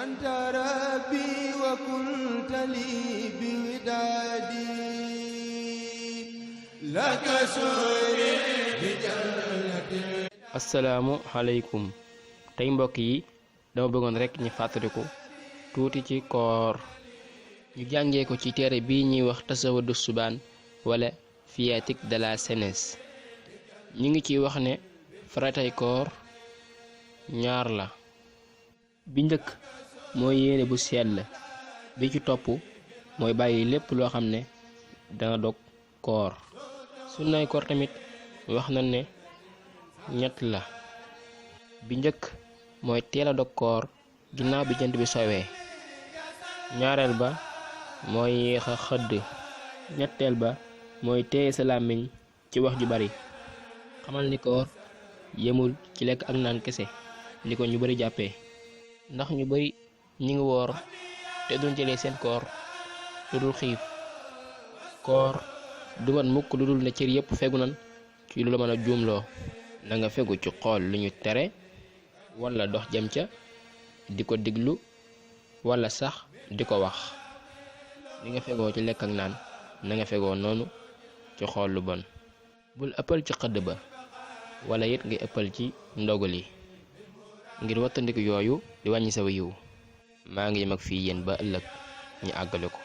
أنت ربي وكنت لي بودادي لك سوري بجنة. assalaamu aleykum tey mbokk yi dama bëggoon rekk ñu fàttaliku tuuti ci koor ñu jàngee ko ci téere bii ñuy wax tasawudu subaan wala fiyatik de la jeunesse ñu ngi ciy wax ne faratay koor ñaar la bi njëkk mooy yéene bu sell bi ci topp mooy bàyyi lépp loo xam ne dana dog koor sunnaay koor tamit wax na ne ñett la bi njëkk mooy teel a dog koor ginnaaw bi jant bi sowee ñaareel ba mooy yéex a xëdd ñetteel ba mooy téye sa làmmiñ ci wax ju bari xamal ni koor yemul ci lekk ak naan kese ni ko ñu bari jàppee ndax ñu bari ñi ngi woor te duñ jëlee seen koor lu dul xiif koor du mat mukk lu dul ne cër yépp fegu nan ci lu la mën a juumloo na nga fegu ci xool lu ñu tere walla dox jëm ca di ko diglu walla sax di ko wax li nga fegoo ci lekk ak naan na nga fegoo noonu ci xool lu bon bul ëppal ci xëdd ba walla it nga ëppal ci ndogal yi ngir wattandiku yooyu di wàññi sa yiw maa ngi yem ak fii yéen ba ëllëg ñu àggale ko.